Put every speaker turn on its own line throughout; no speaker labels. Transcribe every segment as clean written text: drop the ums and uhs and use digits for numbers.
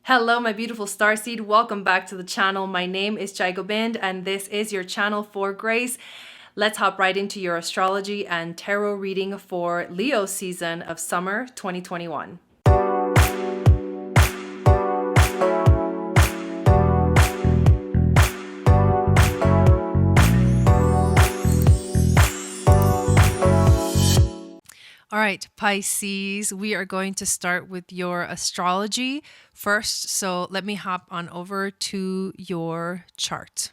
Hello, my beautiful starseed. Welcome back to the channel. My name is Gobind, and this is your channel for grace. Let's hop right into your astrology and tarot reading for Leo season of summer 2021. All right, Pisces, we are going to start with your astrology first. So let me hop on over to your chart.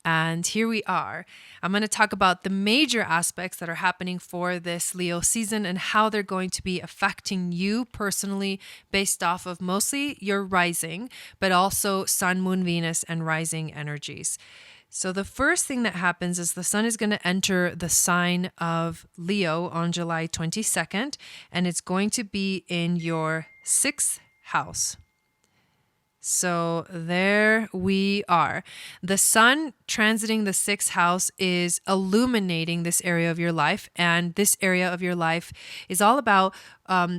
And here we are. I'm going to talk about the major aspects that are happening for this Leo season and how they're going to be affecting you personally based off of mostly your rising, but also Sun, Moon, Venus, and rising energies. So the first thing that happens is the sun is going to enter the sign of Leo on July 22nd, and it's going to be in your 6th house. So there we are. The sun transiting the 6th house is illuminating this area of your life. And this area of your life is all about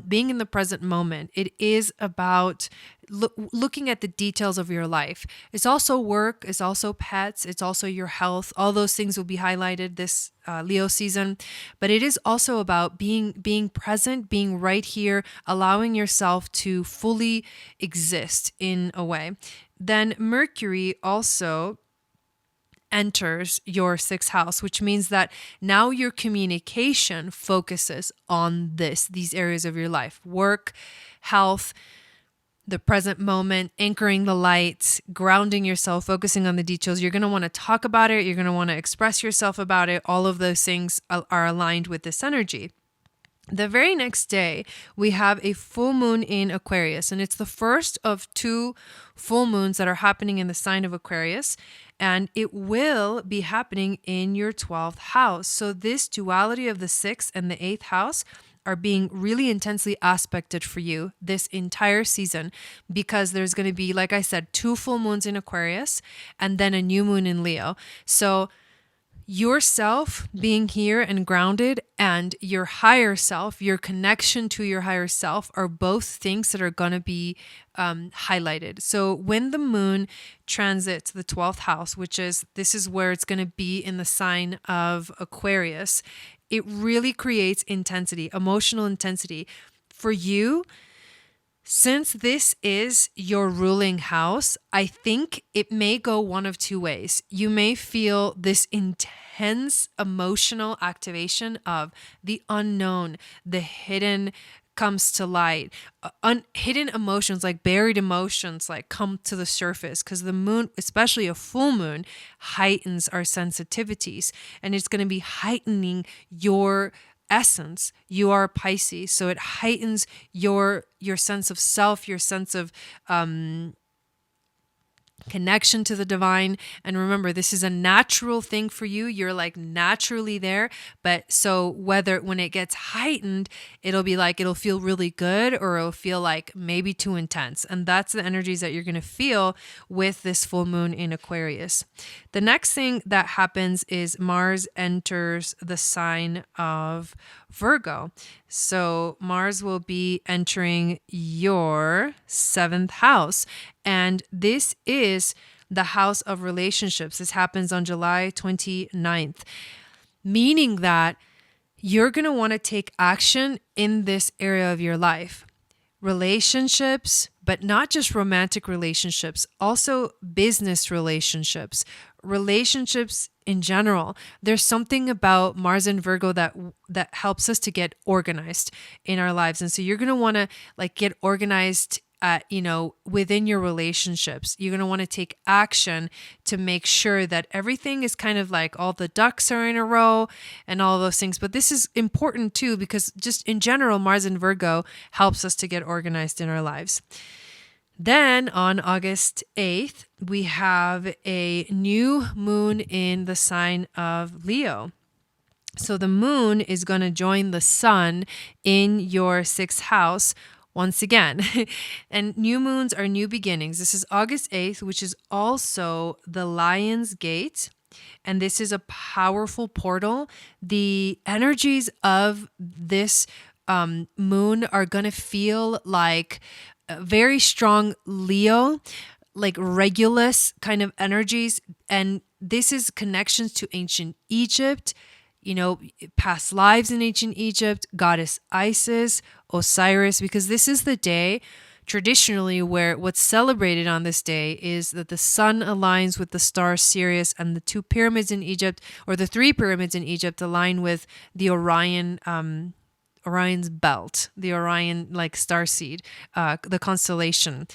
being in the present moment. It is about looking at the details of your life. It's also work, it's also pets, it's also your health. All those things will be highlighted this Leo season. But it is also about being present, being right here, allowing yourself to fully exist in a way. Then Mercury also enters your 6th house, which means that now your communication focuses on these areas of your life: work, health, the present moment, anchoring the light, grounding yourself, focusing on the details. You're going to want to talk about it. You're going to want to express yourself about it. All of those things are aligned with this energy. The very next day, we have a full moon in Aquarius, and it's the first of 2 full moons that are happening in the sign of Aquarius, and it will be happening in your 12th house. So this duality of the 6th and the 8th house are being really intensely aspected for you this entire season, because there's going to be, like I said, 2 full moons in Aquarius and then a new moon in Leo. So yourself being here and grounded and your higher self, your connection to your higher self, are both things that are going to be highlighted. So when the moon transits the 12th house, this is where it's going to be in the sign of Aquarius, it really creates intensity, emotional intensity for you. Since this is your ruling house, I think it may go one of 2 ways. You may feel this intense emotional activation of the unknown, the hidden comes to light. Hidden emotions, like buried emotions, like come to the surface, because the moon, especially a full moon, heightens our sensitivities, and it's going to be heightening your essence. You are Pisces, so it heightens your sense of self, your sense of connection to the divine. And remember, this is a natural thing for you. You're like naturally there. But so when it gets heightened, it'll feel really good, or it'll feel like maybe too intense. And that's the energies that you're going to feel with this full moon in Aquarius. The next thing that happens is Mars enters the sign of Virgo. So Mars will be entering your 7th house. And this is the house of relationships. This happens on July 29th, meaning that you're going to want to take action in this area of your life. Relationships, but not just romantic relationships, also business relationships in general. There's something about Mars and Virgo that helps us to get organized in our lives. And so you're going to want to get organized within your relationships. You're going to want to take action to make sure that everything is kind of like all the ducks are in a row and all those things. But this is important too, because just in general, Mars and Virgo helps us to get organized in our lives. Then on August 8th, we have a new moon in the sign of Leo. So the moon is going to join the sun in your 6th house once again. And new moons are new beginnings. This is August 8th, which is also the Lion's Gate. And this is a powerful portal. The energies of this moon are going to feel like very strong Leo, like Regulus kind of energies. And this is connections to ancient Egypt, past lives in ancient Egypt, goddess Isis, Osiris, because this is the day traditionally where what's celebrated on this day is that the sun aligns with the star Sirius, and the two pyramids in Egypt, or the three pyramids in Egypt, align with the Orion's belt, the Orion like star seed, the constellation.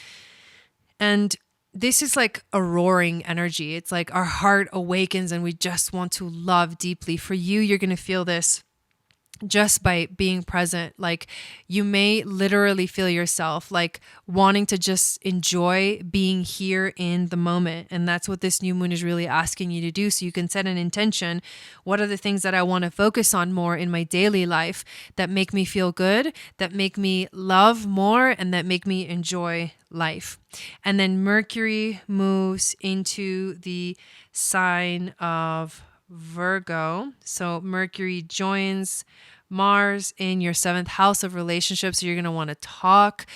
And this is like a roaring energy. It's like our heart awakens and we just want to love deeply. For you, you're going to feel this just by being present. Like you may literally feel yourself like wanting to just enjoy being here in the moment. And that's what this new moon is really asking you to do. So you can set an intention. What are the things that I want to focus on more in my daily life that make me feel good, that make me love more, and that make me enjoy life? And then Mercury moves into the sign of Virgo. So Mercury joins Mars in your 7th house of relationships. So you're going to want to talk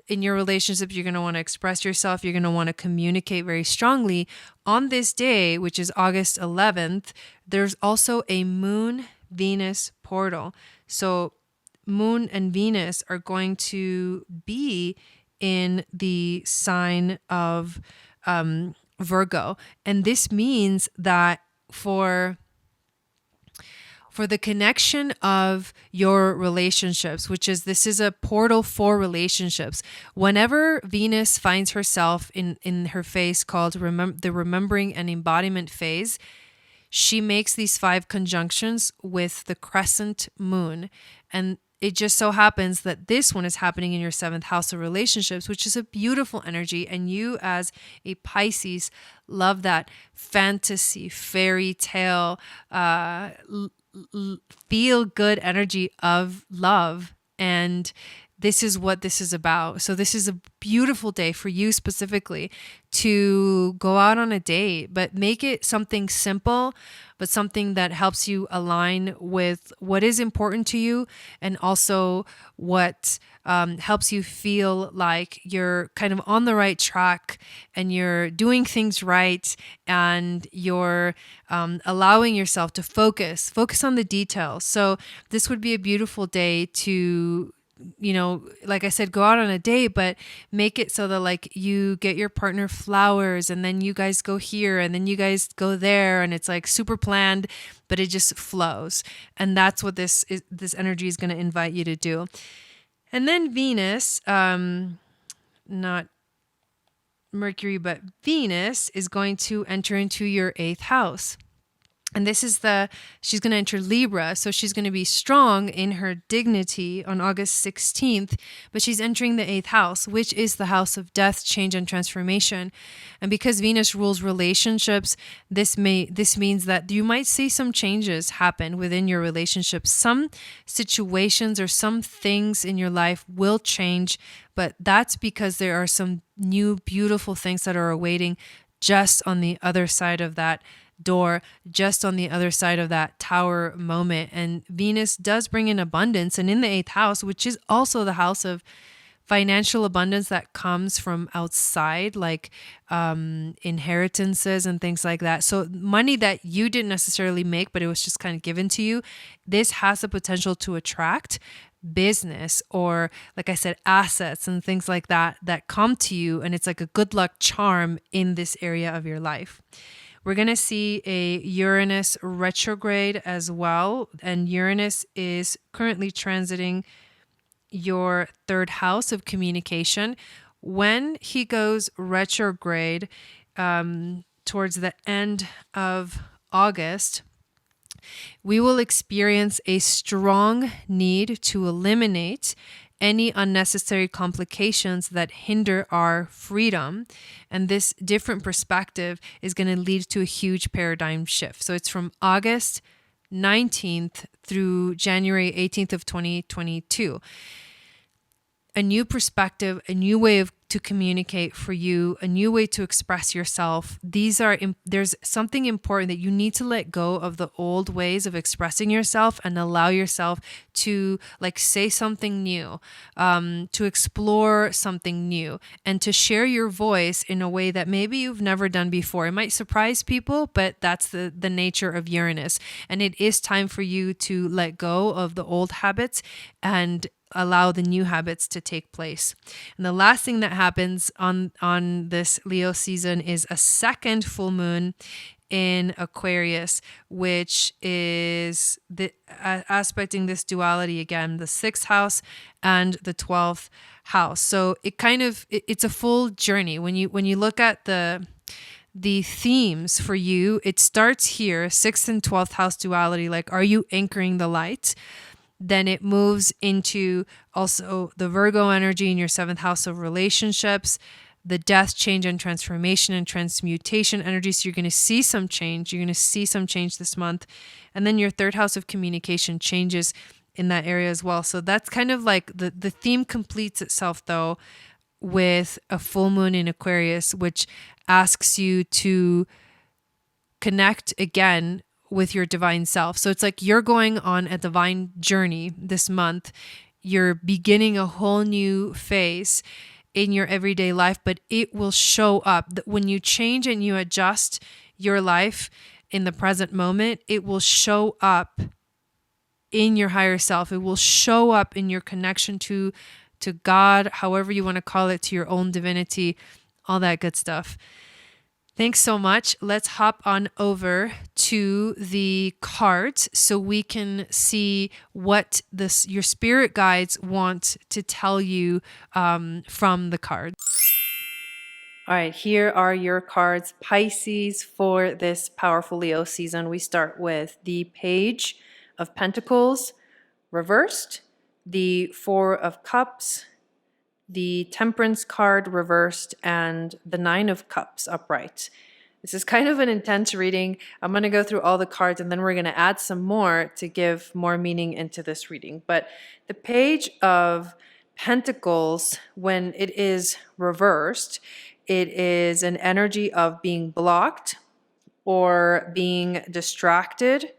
in your relationship. You're going to want to express yourself. You're going to want to communicate very strongly. On this day, which is August 11th, there's also a Moon Venus portal. So Moon and Venus are going to be in the sign of Virgo. And this means that for the connection of your relationships, this is a portal for relationships. Whenever Venus finds herself in her phase called the remembering and embodiment phase, she makes these 5 conjunctions with the crescent moon. And it just so happens that this one is happening in your 7th house of relationships, which is a beautiful energy. And you as a Pisces love that fantasy, fairy tale, feel good energy of love. And this is what this is about. So this is a beautiful day for you specifically to go out on a date, but make it something simple, but something that helps you align with what is important to you, and also what helps you feel like you're kind of on the right track and you're doing things right, and you're allowing yourself to focus on the details. So this would be a beautiful day to, like I said, go out on a date, but make it so that like you get your partner flowers, and then you guys go here, and then you guys go there, and it's like super planned, but it just flows. And that's what this energy is going to invite you to do. And then Venus, not Mercury, but Venus is going to enter into your 8th house. And this is she's going to enter Libra. So she's going to be strong in her dignity on August 16th, but she's entering the 8th house, which is the house of death, change, and transformation. And because Venus rules relationships, this means that you might see some changes happen within your relationship. Some situations or some things in your life will change, but that's because there are some new beautiful things that are awaiting just on the other side of that door, just on the other side of that tower moment. And Venus does bring in abundance, and in the 8th house, which is also the house of financial abundance that comes from outside, like inheritances and things like that. So money that you didn't necessarily make, but it was just kind of given to you. This has the potential to attract business, or like I said, assets and things like that come to you. And it's like a good luck charm in this area of your life. We're going to see a Uranus retrograde as well. And Uranus is currently transiting your 3rd house of communication. When he goes retrograde towards the end of August, we will experience a strong need to eliminate any unnecessary complications that hinder our freedom. And this different perspective is going to lead to a huge paradigm shift. So it's from August 19th through January 18th of 2022. A new perspective, a new way to communicate for you, a new way to express yourself. There's something important that you need to let go of the old ways of expressing yourself and allow yourself to like say something new, to explore something new, and to share your voice in a way that maybe you've never done before. It might surprise people, but that's the nature of Uranus. And it is time for you to let go of the old habits and allow the new habits to take place. And the last thing that happens on this Leo season is a second full moon in Aquarius, which is aspecting this duality again, the 6th house and the 12th house. So it's a full journey. When you look at the themes for you, it starts here, 6th and 12th house duality, like, are you anchoring the light? Then it moves into also the Virgo energy in your 7th house of relationships, the death, change, and transformation and transmutation energy. So you're going to see some change. You're going to see some change this month. And then your 3rd house of communication changes in that area as well. So that's kind of like the theme completes itself, though, with a full moon in Aquarius, which asks you to connect again with your divine self. So it's like you're going on a divine journey this month. You're beginning a whole new phase in your everyday life, but it will show up. When you change and you adjust your life in the present moment, it will show up in your higher self. It will show up in your connection to God, however you want to call it, to your own divinity, all that good stuff. Thanks so much. Let's hop on over to the cards so we can see what your spirit guides want to tell you from the cards. All right, here are your cards, Pisces, for this powerful Leo season. We start with the Page of Pentacles reversed, the 4 of Cups, the Temperance card reversed, and the 9 of Cups upright. This is kind of an intense reading. I'm going to go through all the cards and then we're going to add some more to give more meaning into this reading. But the Page of Pentacles, when it is reversed, it is an energy of being blocked or being distracted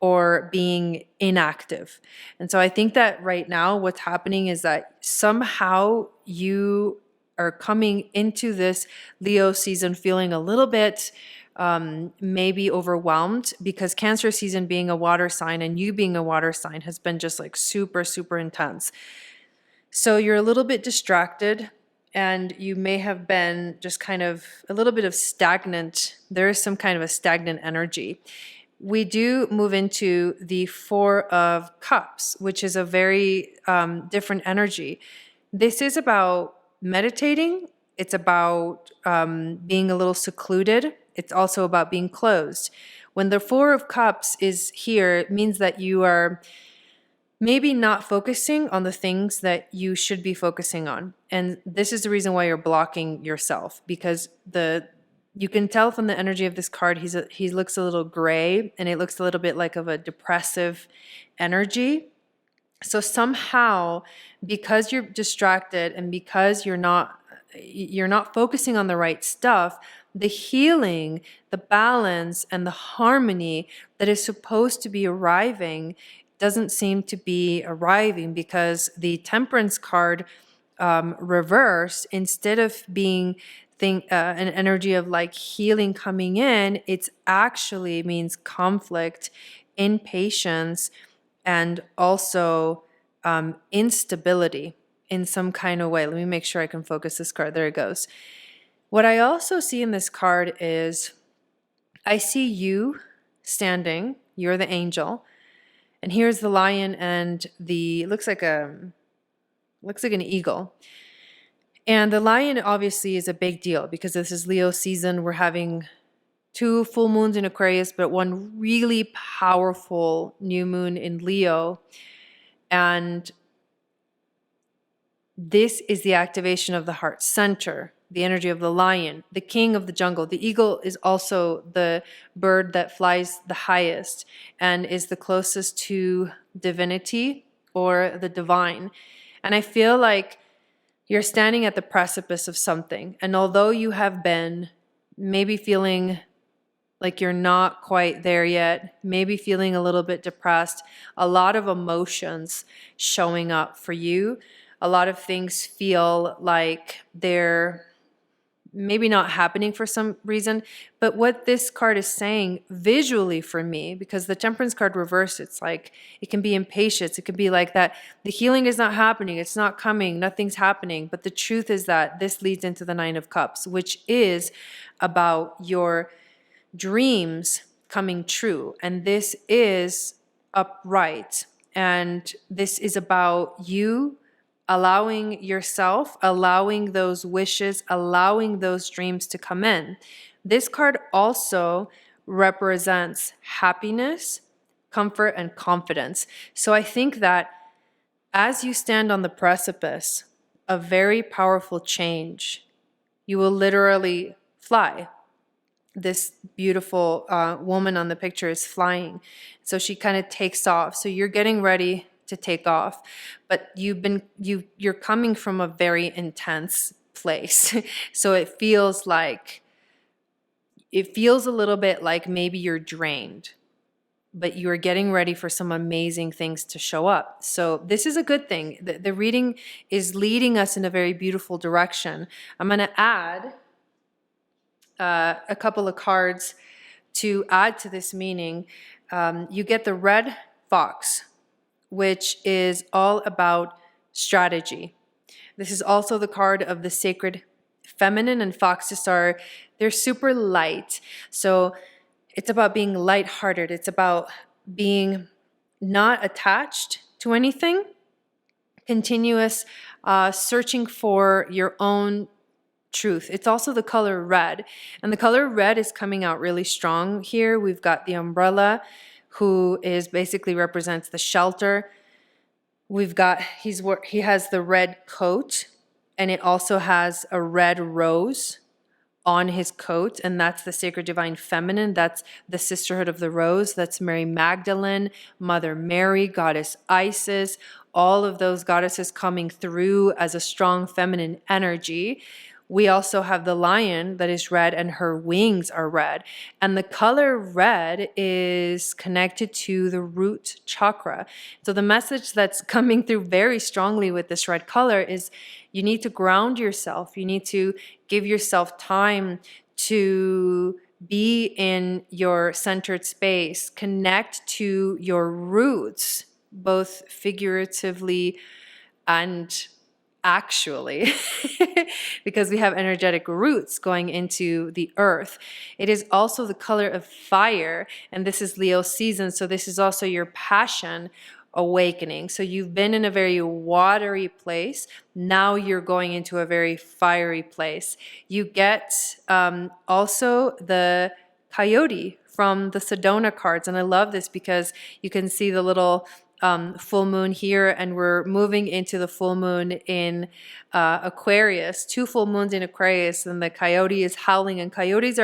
or being inactive. And so I think that right now what's happening is that somehow you are coming into this Leo season feeling a little bit maybe overwhelmed, because Cancer season being a water sign and you being a water sign has been just like super, super intense. So you're a little bit distracted and you may have been just kind of a little bit of stagnant. There is some kind of a stagnant energy. We do move into the 4 of Cups, which is a very different energy. This is about meditating. It's about being a little secluded. It's also about being closed. When the 4 of Cups is here, it means that you are maybe not focusing on the things that you should be focusing on. And this is the reason why you're blocking yourself, because you can tell from the energy of this card, he looks a little gray and it looks a little bit like of a depressive energy. So somehow, because you're distracted and because you're not focusing on the right stuff, the healing, the balance, and the harmony that is supposed to be arriving doesn't seem to be arriving, because the Temperance card reversed, instead of being an energy of like healing coming in, it's actually means conflict, impatience, and also instability in some kind of way. Let me make sure I can focus this card. There it goes. What I also see in this card is I see you standing. You're the angel. And here's the lion and looks like an eagle. And the lion obviously is a big deal because this is Leo season. We're having 2 full moons in Aquarius, but one really powerful new moon in Leo. And this is the activation of the heart center, the energy of the lion, the king of the jungle. The eagle is also the bird that flies the highest and is the closest to divinity or the divine. And I feel like You're standing at the precipice of something. And although you have been maybe feeling like you're not quite there yet, maybe feeling a little bit depressed, a lot of emotions showing up for you. A lot of things feel like they're maybe not happening for some reason. But what this card is saying visually for me, because the Temperance card reversed, it's like it can be impatience. It could be like that the healing is not happening. It's not coming. Nothing's happening. But the truth is that this leads into the Nine of Cups, which is about your dreams coming true. And this is upright. And this is about you allowing yourself, allowing those wishes, allowing those dreams to come in. This card also represents happiness, comfort, and confidence. So I think that as you stand on the precipice of very powerful change, you will literally fly. This beautiful woman on the picture is flying. So she kind of takes off. So you're getting ready to take off, but you're coming from a very intense place. So it feels a little bit like maybe you're drained, but you are getting ready for some amazing things to show up. So this is a good thing. The reading is leading us in a very beautiful direction. I'm going to add a couple of cards to add to this meaning. You get the red fox, which is all about strategy. This is also the card of the sacred feminine, and foxes they're super light. So it's about being lighthearted. It's about being not attached to anything, continuous searching for your own truth. It's also the color red, and the color red is coming out really strong here. We've got the umbrella, who is basically represents the shelter. We've got he has the red coat, and it also has a red rose on his coat, and that's the sacred divine feminine. That's the sisterhood of the rose. That's Mary Magdalene, Mother Mary, Goddess Isis, all of those goddesses coming through as a strong feminine energy. We also have the lion that is red, and her wings are red. And the color red is connected to the root chakra. So the message that's coming through very strongly with this red color is you need to ground yourself. You need to give yourself time to be in your centered space, connect to your roots, both figuratively and actually, because we have energetic roots going into the earth. It is also the color of fire, and this is Leo season, so this is also your passion awakening. So you've been in a very watery place. Now you're going into a very fiery place. You get also the coyote from the Sedona cards, and I love this because you can see the little full moon here, and we're moving into the full moon in Aquarius, 2 full moons in Aquarius, and the coyote is howling. And coyotes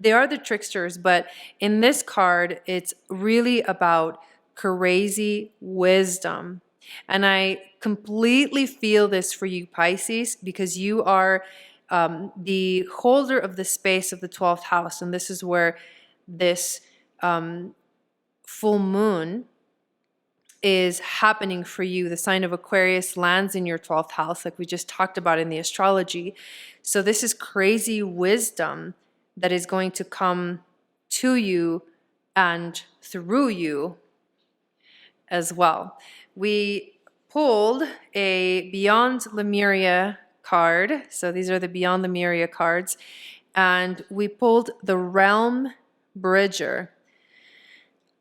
they are the tricksters, but in this card it's really about crazy wisdom. And I completely feel this for you, Pisces, because you are the holder of the space of the 12th house, and this is where this full moon is happening for you. The sign of Aquarius lands in your 12th house, like we just talked about in the astrology. So this is crazy wisdom that is going to come to you and through you as well. We pulled a Beyond Lemuria card. So these are the Beyond Lemuria cards. And we pulled the Realm Bridger.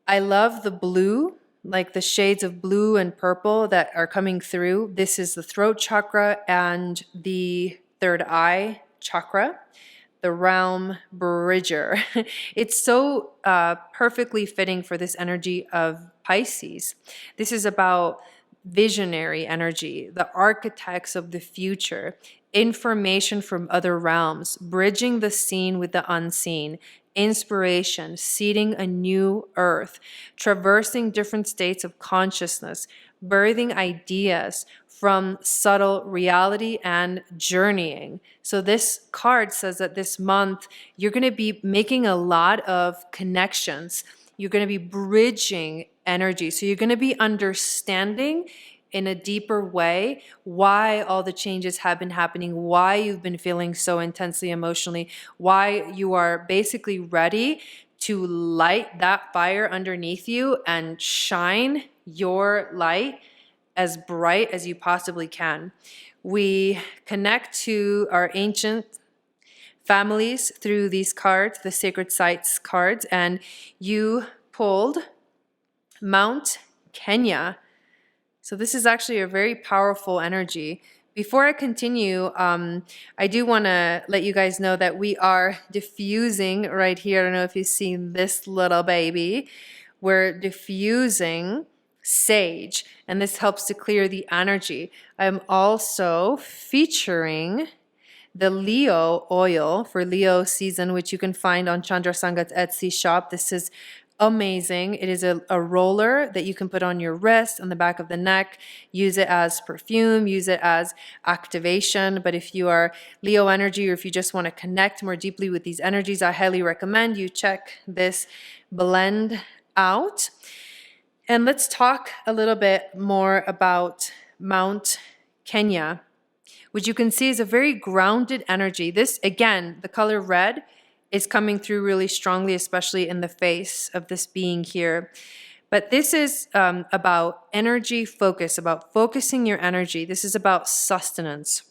I love the blue, like the shades of blue and purple that are coming through. This is the throat chakra and the third eye chakra, the Realm Bridger. It's so perfectly fitting for this energy of Pisces. This is about visionary energy, the architects of the future, information from other realms, bridging the seen with the unseen, inspiration, seeding a new earth, traversing different states of consciousness, birthing ideas from subtle reality and journeying. So this card says that this month you're going to be making a lot of connections. You're going to be bridging energy. So you're going to be understanding in a deeper way why all the changes have been happening, why you've been feeling so intensely emotionally, why you are basically ready to light that fire underneath you and shine your light as bright as you possibly can. We connect to our ancient families through these cards, the sacred sites cards, and you pulled Mount Kenya. So this is actually a very powerful energy. Before I continue, I do want to let you guys know that we are diffusing right here. I don't know if you've seen this little baby. We're diffusing sage, and this helps to clear the energy. I'm also featuring the Leo oil for Leo season, which you can find on Chandra Sangat's Etsy shop. This is amazing. It is a roller that you can put on your wrist, on the back of the neck. Use it as perfume, use it as activation. But if you are Leo energy, or if you just want to connect more deeply with these energies, I highly recommend you check this blend out. And let's talk a little bit more about Mount Kenya, which you can see is a very grounded energy. This, again, the color red is coming through really strongly, especially in the face of this being here. But this is about energy focus, about focusing your energy. This is about sustenance.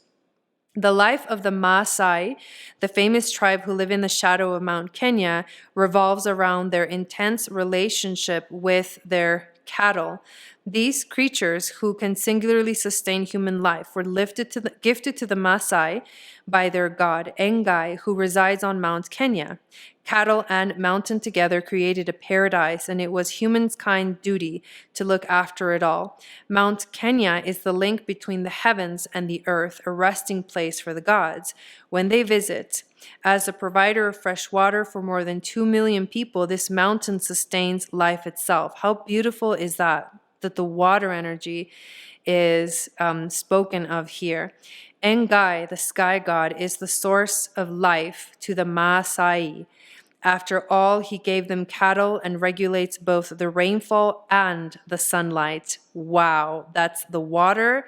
The life of the Maasai, the famous tribe who live in the shadow of Mount Kenya, revolves around their intense relationship with their cattle. These creatures, who can singularly sustain human life, were gifted to the Maasai by their god Engai, who resides on Mount Kenya. Cattle and mountain together created a paradise, and it was humankind's duty to look after it all. Mount Kenya is the link between the heavens and the earth, a resting place for the gods. When they visit, as a provider of fresh water for more than 2 million people, this mountain sustains life itself. How beautiful is that? That the water energy is spoken of here. Engai, the sky god, is the source of life to the Maasai. After all, he gave them cattle and regulates both the rainfall and the sunlight. Wow, that's the water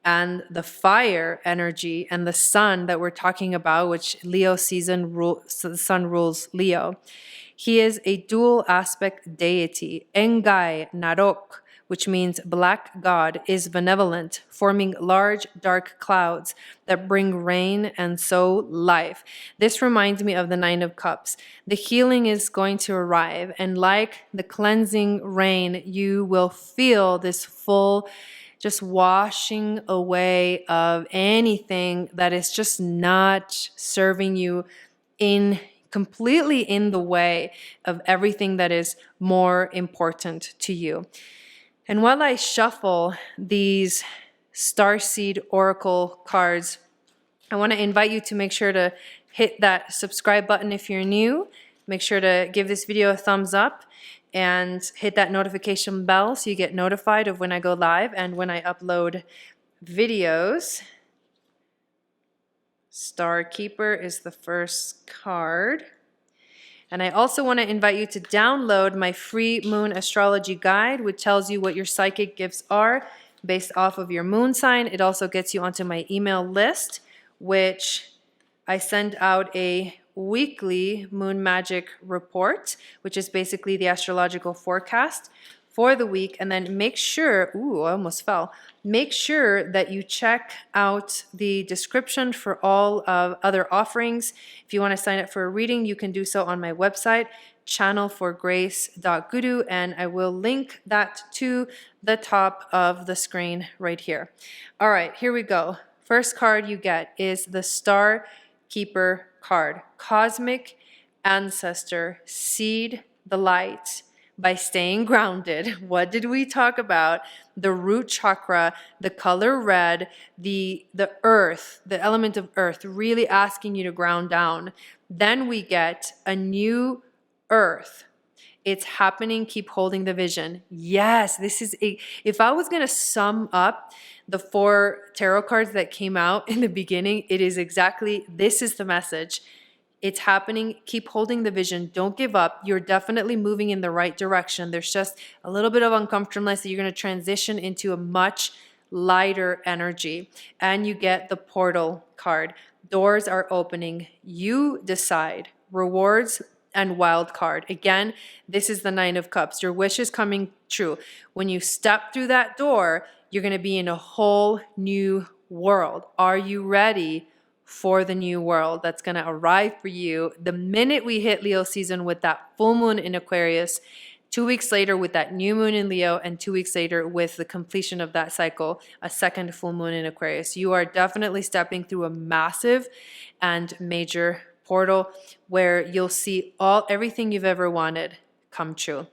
and the fire energy and the sun that we're talking about, which Leo season so the sun rules Leo. He is a dual aspect deity. Engai Narok, which means black god, is benevolent, forming large dark clouds that bring rain and sow life. This reminds me of the Nine of Cups. The healing is going to arrive, and like the cleansing rain, you will feel this full just washing away of anything that is just not serving you completely in the way of everything that is more important to you. And while I shuffle these Starseed Oracle cards, I want to invite you to make sure to hit that subscribe button if you're new. Make sure to give this video a thumbs up and hit that notification bell so you get notified of when I go live and when I upload videos. Star Keeper is the first card. And I also want to invite you to download my free moon astrology guide, which tells you what your psychic gifts are based off of your moon sign. It also gets you onto my email list, which I send out a weekly moon magic report, which is basically the astrological forecast for the week. And then make sure, I almost fell. Make sure that you check out the description for all of other offerings. If you want to sign up for a reading, you can do so on my website, channelforgrace.guru, and I will link that to the top of the screen right here. All right, here we go. First card you get is the Star Keeper card. Cosmic Ancestor, seed the light by staying grounded. What did we talk about? The root chakra, the color red, the earth, the element of earth, really asking you to ground down. Then we get a new earth. It's happening. Keep holding the vision. Yes, this is if I was going to sum up the 4 tarot cards that came out in the beginning, it is exactly this is the message. It's happening. Keep holding the vision. Don't give up. You're definitely moving in the right direction. There's just a little bit of uncomfortableness that you're going to transition into a much lighter energy. And you get the portal card. Doors are opening. You decide. Rewards and wild card. Again, this is the 9 of Cups. Your wish is coming true. When you step through that door, you're going to be in a whole new world. Are you ready for the new world that's going to arrive for you the minute we hit Leo season with that full moon in Aquarius, 2 weeks later with that new moon in Leo, and 2 weeks later with the completion of that cycle, a second full moon in Aquarius? You are definitely stepping through a massive and major portal where you'll see everything you've ever wanted come true.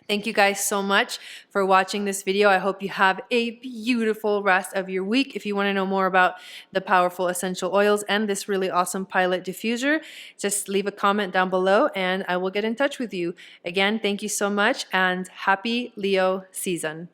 Thank you guys so much for watching this video. I hope you have a beautiful rest of your week. If you want to know more about the powerful essential oils and this really awesome pilot diffuser, just leave a comment down below and I will get in touch with you. Again, thank you so much and happy Leo season.